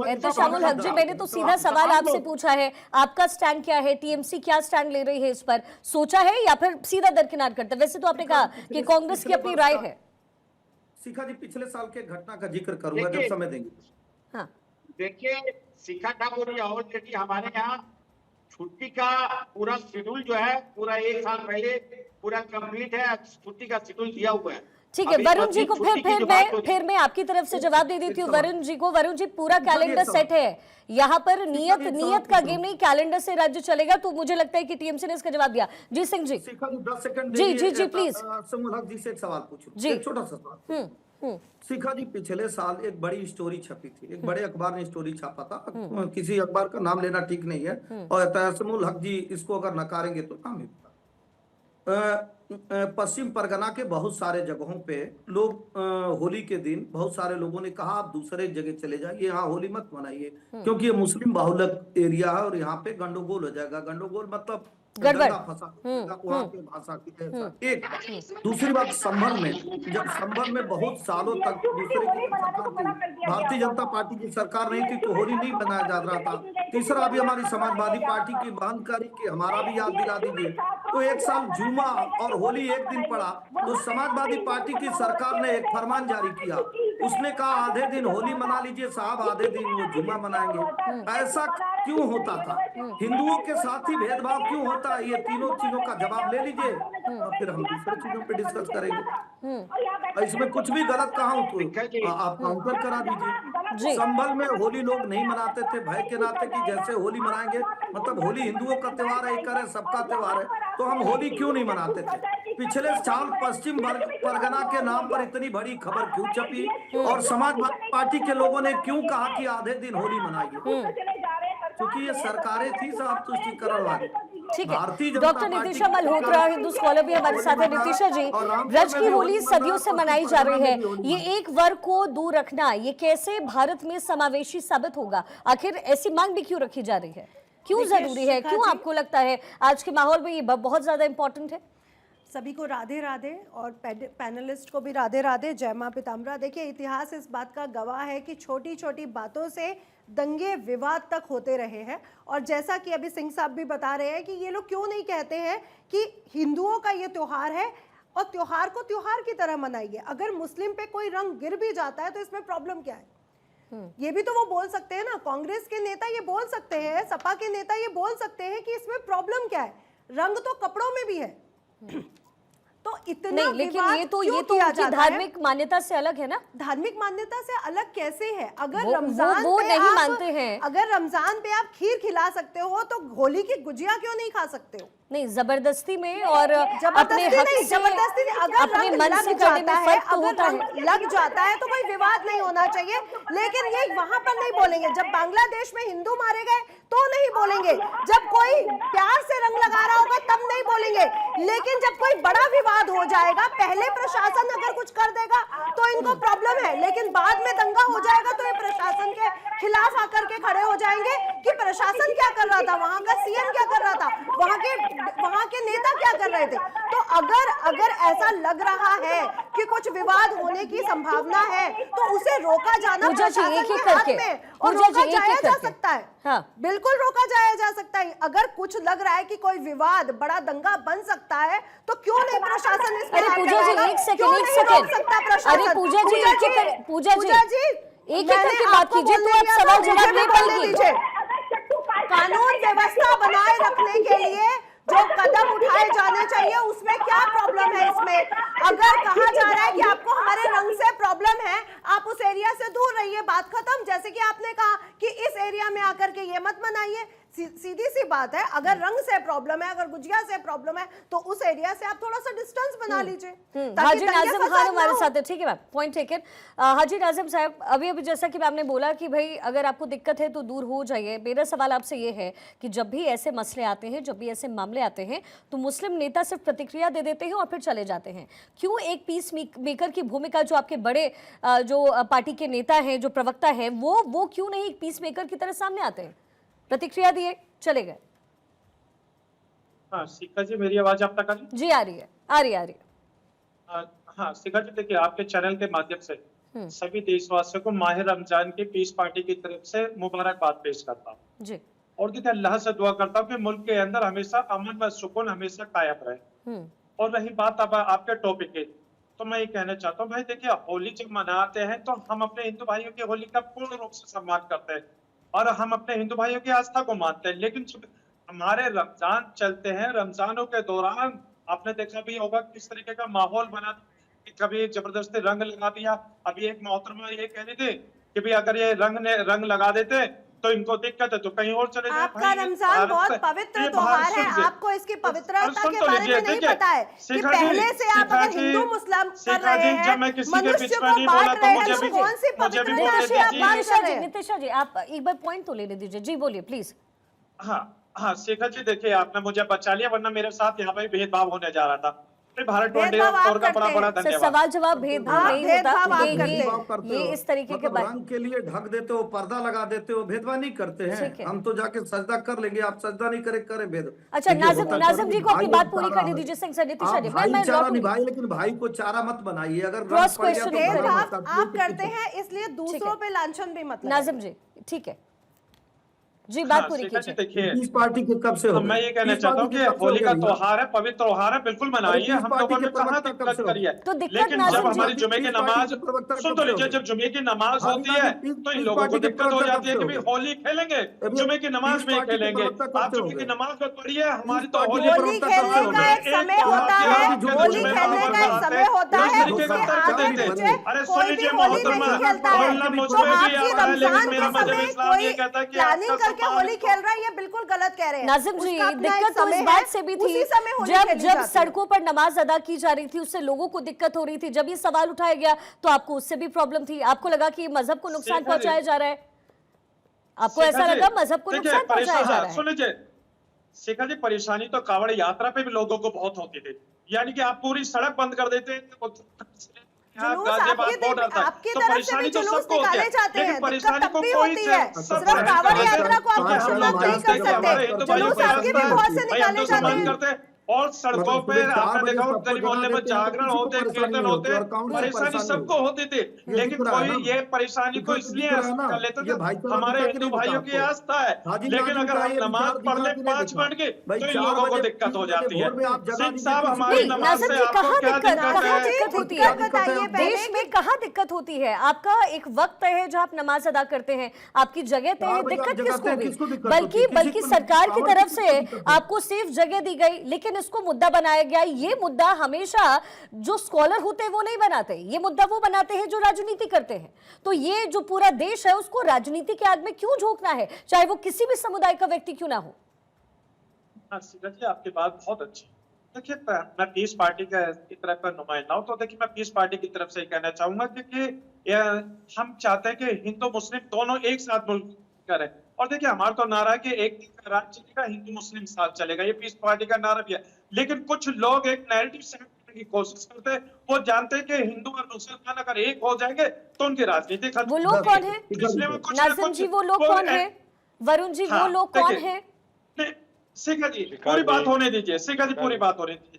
एहतशामुल हक जी, मैंने तो सीधा सवाल आपसे पूछा है, आपका स्टैंड क्या है, टीएमसी क्या स्टैंड ले रही है इस पर, सोचा है या फिर सीधा दरकिनार करते? वैसे तो आपने कहा कि कांग्रेस की अपनी राय है। शिखा जी, पिछले साल के घटना का जिक्र करूंगा जब समय देंगे। हाँ देखिए, शिखा ठाकुर ऑलरेडी हमारे यहाँ छुट्टी का पूरा शेड्यूल जो है पूरा 1 साल पहले पूरा कंप्लीट है, छुट्टी का शेड्यूल दिया हुआ है। ठीक है, वरुण जी को फिर मैं आपकी तरफ से जवाब दे देती हूँ वरुण जी को। वरुण जी, पूरा कैलेंडर सेट है यहाँ पर, नियत का गेम नहीं, कैलेंडर से राज्य चलेगा। तो मुझे लगता है कि टीएमसी ने इसका जवाब दिया। जी Singh ji, 10 second ji please. समूल जी से एक सवाल पूछूं, एक छोटा सा सवाल। शिखा जी, पिछले साल एक बड़ी स्टोरी छपी थी, एक बड़े अखबार ने स्टोरी छापा था, किसी अखबार का नाम लेना ठीक नहीं है, और तहसमुल हक जी इसको अगर नकारेंगे तो नाम ही पश्चिम परगना के बहुत सारे जगहों पे लोग होली के दिन बहुत सारे लोगों ने कहा आप दूसरे जगह चले जाइए, यहाँ होली मत मनाइए क्योंकि ये मुस्लिम बाहुल्य एरिया है और यहाँ पे गंडोगोल हो जाएगा। गंडोगोल मतलब गड़बड़ वहाँ पे भाषा की एक। दूसरी बात, संभल में, जब संभल में बहुत सालों तक दूसरे की सरकार थी, भारतीय जनता पार्टी की सरकार नहीं थी, तो होली नहीं मनाया जा रहा था। तीसरा, अभी हमारी समाजवादी पार्टी की बंदकारी की हमारा भी याद दिला दीजिए। तो एक साल जुमा और होली एक दिन पड़ा, तो समाजवादी पार्टी की सरकार ने एक फरमान जारी किया, उसने कहा आधे दिन होली मना लीजिए साहब, आधे दिन वो जुमा मनाएंगे। ऐसा क्यों होता था? हिंदुओं के साथ ही भेदभाव क्यों होता है? ये तीनों चीजों का जवाब ले लीजिए और फिर हम दूसरी चीजों पे डिस्कस करेंगे। इसमें कुछ भी गलत कहा हूं तो आप काउंटर करा दीजिए। संभल में होली लोग नहीं मनाते थे भय के नाते कि जैसे होली मनाएंगे, मतलब होली हिंदुओं का त्योहार है, करे सबका त्योहार है, तो हम होली क्यों नहीं मनाते थे? पिछले साल पश्चिम परगना के नाम पर इतनी बड़ी खबर क्यों छपी और समाजवादी पार्टी के लोगों ने क्यों कहा कि आधे दिन होली मनाइए? क्योंकि ये सरकारें थी साहब तुष्टिकरण वाली। ठीक है, डॉक्टर नीतिशा मल्होत्रा हिंदू स्कॉलर भी हमारे साथ है। नीतिशा जी, ब्रज की होली सदियों से मनाई जा रही है, ये एक वर्ग को दूर रखना ये कैसे भारत में समावेशी साबित होगा? आखिर ऐसी मांग भी क्यों रखी जा रही है, क्यों जरूरी है, क्यों आपको लगता है आज के माहौल में ये बहुत ज्यादा इंपॉर्टेंट है? सभी को राधे राधे और पैनलिस्ट को भी राधे राधे, जय मां पिताम्बरा। देखिए, इतिहास इस बात का गवाह है कि छोटी छोटी बातों से दंगे विवाद तक होते रहे हैं। और जैसा कि अभी सिंह साहब भी बता रहे हैं कि ये लोग क्यों नहीं कहते हैं कि हिंदुओं का ये त्योहार है और त्योहार को त्योहार की तरह मनाइए। अगर मुस्लिम पे कोई रंग गिर भी जाता है तो इसमें प्रॉब्लम क्या है? ये भी तो वो बोल सकते हैं ना, कांग्रेस के नेता ये बोल सकते हैं, सपा के नेता ये बोल सकते हैं कि इसमें प्रॉब्लम क्या है, रंग तो कपड़ों में भी है। तो इतना नहीं, लेकिन ये तो उनकी धार्मिक मान्यता से अलग है ना। धार्मिक मान्यता से अलग कैसे है? अगर रमजान वो नहीं मानते हैं, अगर रमजान पे आप खीर खिला सकते हो तो होली की गुजिया क्यों नहीं खा सकते हो? नहीं, जबरदस्ती में और अपने हक से, जबरदस्ती नहीं, अगर अपने रंग मन लग से जाता है, तो अगर रंग लग जाता है तो कोई विवाद नहीं होना चाहिए। लेकिन ये वहां पर नहीं बोलेंगे, जब बांग्लादेश में हिंदू मारे गए तो नहीं बोलेंगे, जब कोई प्यार से रंग लगा रहा होगा तब नहीं बोलेंगे, लेकिन जब कोई बड़ा विवाद हो जाएगा, पहले प्रशासन अगर कुछ कर देगा तो इनको प्रॉब्लम है, लेकिन बाद में दंगा हो जाएगा तो ये प्रशासन के खिलाफ आकर के खड़े हो जाएंगे कि प्रशासन क्या कर रहा था, वहां का सीएम क्या कर रहा था, वहां के नेता क्या कर रहे थे। तो अगर ऐसा लग रहा है कि कुछ विवाद होने की संभावना है तो उसे रोका जाना प्रशासन के हाथ में, और रोका जाया जा सकता है। हाँ, बिल्कुल रोका जाया जा सकता है। अगर कुछ लग रहा है कि कोई विवाद बड़ा दंगा बन सकता है तो क्यों नहीं प्रशासन इसमें अरे पूजा जी, एक सेकंड, अरे पूजा जी एक एक करके बात कीजिए तो आप सवाल जवाब नहीं पाएंगे। कानून व्यवस्था बनाए रखने के लिए जो कदम उठाए जाने चाहिए उसमें क्या प्रॉब्लम है? इसमें अगर कहा जा रहा है कि आपको हमारे रंग से प्रॉब्लम है, आप उस एरिया से दूर रहिए, बात खत्म। जैसे कि आपने कहा कि इस एरिया में आकर के ये मत मनाइए, सीधी सी बात है। अगर रंग से प्रॉब्लम है, अगर गुजिया से प्रॉब्लम है तो उस एरिया से आप थोड़ा सा डिस्टेंस बना लीजिए। हाजी नाजिम खान हमारे साथ है, ठीक है मैम, पॉइंट टेकन। हाजी नाजिम साहब, अभी जैसा कि आपने बोला कि भाई अगर आपको दिक्कत है तो दूर हो जाइए। मेरा सवाल आपसे ये है कि जब भी ऐसे मसले आते हैं, जब भी ऐसे मामले आते हैं तो मुस्लिम नेता सिर्फ प्रतिक्रिया दे देते हैं और फिर चले जाते हैं। क्यों एक पीस मेकर की भूमिका, जो आपके बड़े जो पार्टी के नेता हैं, जो प्रवक्ता है, वो क्यों नहीं एक पीस मेकर की तरह सामने आते हैं? प्रतिक्रिया दिए चले गए। हाँ शिखा जी, मेरी आवाज आप तक जी आ रही है, आ रही है। हाँ शिखा जी, देखिए आपके चैनल के माध्यम से सभी देशवासियों को माह रमजान की पीस पार्टी की तरफ से मुबारकबाद पेश करता हूँ। जी। और देखिए अल्लाह से दुआ करता हूँ कि मुल्क के अंदर हमेशा अमन व सुकून हमेशा कायम रहे। और रही बात अब आपके टॉपिक की, तो मैं ये कहना चाहता हूँ भाई देखिए होली जब मनाते हैं तो हम अपने हिंदू भाइयों की होली का पूर्ण रूप से सम्मान करते हैं और हम अपने हिंदू भाइयों की आस्था को मानते हैं। लेकिन जब हमारे रमजान चलते हैं, रमजानों के दौरान आपने देखा भी होगा किस तरीके का माहौल बना, कभी जबरदस्ती रंग लगा दिया। अभी एक मोहतरमा ये कह रही थी कि भाई अगर ये रंग लगा देते तो इनको दिक्कत है तो कहीं और चले जाए। आपका रमजान बहुत पवित्र त्योहार है, आपको इसकी पवित्रता के बारे में नहीं पता है कि पहले से आप अगर हिंदू मुस्लिम कर रहे हैं, मनुष्य को बांट रहे हैं, तो कौन सी पवित्रता से आप बात कर रहे हैं? नितिशा जी आप एक बार पॉइंट तो लेने दीजिए। जी बोलिए प्लीज। हाँ शेखर जी देखिए आपने मुझे बचा लिया, वरना मेरे साथ यहाँ पे भेदभाव होने जा रहा था। भारत भेदभाव का बड़ा सर धन्यवाद। सवाल जवाब भेदभाव नहीं होता, ये इस तरीके के मतलब रंग के लिए ढक देते हो, पर्दा लगा देते हो, भेदभाव नहीं करते हैं। हम तो जाके सजदा कर लेंगे, आप सजदा नहीं करे भेद। अच्छा नाजिम जी को अपनी बात पूरी करने दीजिए। नितिशा जी भाईचारा निभाइए, लेकिन भाई को चारा मत बनाइए। अगर क्रॉस क्वेश्चन भेदभाव आप करते हैं इसलिए दूसरों पे लांछन भी मत लगाइए। नाजिम जी ठीक है जी, बात पूरी कीजिए। देखिए इस पार्टी के कब से हो? मैं ये कहना चाहता हूँ कि होली का त्योहार है, पवित्र त्योहार है, बिल्कुल मनाइए। हम लोगों ने कहा दिक्कत करी है, तो दिक्कत लेकिन नाजिम जब जी- हमारी जुमे की नमाज सुन तो लीजिए, जब जुमे की नमाज होती है तो इन लोगों को दिक्कत हो जाती है कि भाई होली खेलेंगे, जुमे की नमाज में खेलेंगे। आप जुमे की नमाज में पढ़िए, हमारी तो होली होली खेलने का एक समय होता है, होली खेलने का एक समय होता है, उसके आगे पीछे कोई भी होली नहीं खेलता है। तो आपकी रमजान के समय कोई प्लानिंग करके होली खेल रहा है, ये बिल्कुल गलत कह रहे हैं। नाजिम जी उसका अपना एक दिक्कत तो समय इस बात है, से भी थी उसी समय होली जब खेली जब जाती है। सड़कों पर नमाज अदा की जा रही थी उससे लोगों को दिक्कत हो रही थी। जब ये सवाल उठाया गया तो आपको उससे भी प्रॉब्लम थी, आपको लगा कि मजहब को नुकसान पहुंचाया जा रहा है, आपको ऐसा लगा मजहब को नुकसान पहुंचाया जा रहा है। सुन लीजिए शेखर जी, परेशानी तो कांवड़ यात्रा पे भी लोगों को बहुत होती थी, यानी कि आप पूरी सड़क बंद कर देते जुलूस आपकी तरफ से भी जुलूस निकाले जाते हैं, दिक्कत तब भी होती है। सिर्फ कांवड़ यात्रा को आप शिमला नहीं कर सकते, जुलूस आपके भी बहुत से निकाले जाते हैं। और सड़कों पे आपने देखा हो गली मोहल्ले में जागरण होते, कीर्तन होते, परेशानी सबको होती थी। लेकिन कोई ये परेशानी को इसलिए कर लेते थे, हमारे हिंदू भाइयों की आस्था है। लेकिन अगर हम नमाज पढ़ ले 5 मिनट की तो इन लोगों को दिक्कत हो जाती है। सिंह साहब हमारी नमाज से आपको क्या दिक्कत होती है? देश में कहाँ दिक्कत होती है? आपका एक वक्त तय है जो आप नमाज अदा करते हैं, आपकी जगह तय है, दिक्कत किसको भी? बल्कि सरकार की तरफ से आपको सेफ जगह दी गई, लेकिन इसको मुद्दा बनाया गया। ये मुद्दा हमेशा जो स्कॉलर होते हैं वो नहीं बनाते, ये मुद्दा वो बनाते हैं जो राजनीति करते हैं। तो ये जो पूरा देश है उसको राजनीति के आग में क्यों झोंकना है, चाहे वो किसी भी समुदाय का व्यक्ति क्यों ना हो? आपकी बात बहुत अच्छी। देखिए मैं पीस पार्टी का की तरफ का नुमाइंदा हूं, तो देखिए मैं पीस पार्टी की तरफ से कहना चाहूंगा कि हम चाहते हैं कि हिंदू मुस्लिम दोनों एक साथ मुल्क करें। और देखिए हमारा तो नारा है कि एक राज्य चलेगा, हिंदू मुस्लिम साथ चलेगा, ये पीस पार्टी का नारा भी है। लेकिन कुछ लोग एक नैरेटिव सेट करने की कोशिश करते हैं, वो जानते हैं कि हिंदू और मुसलमान अगर एक हो जाएंगे तो उनकी राजनीति खत्म। वो लोग कौन है नाजिम जी? वो लोग कौन है वरुण जी? वो लोग कौन है? शेखर जी पूरी बात होने दीजिए, शेखर जी पूरी बात होने दीजिए।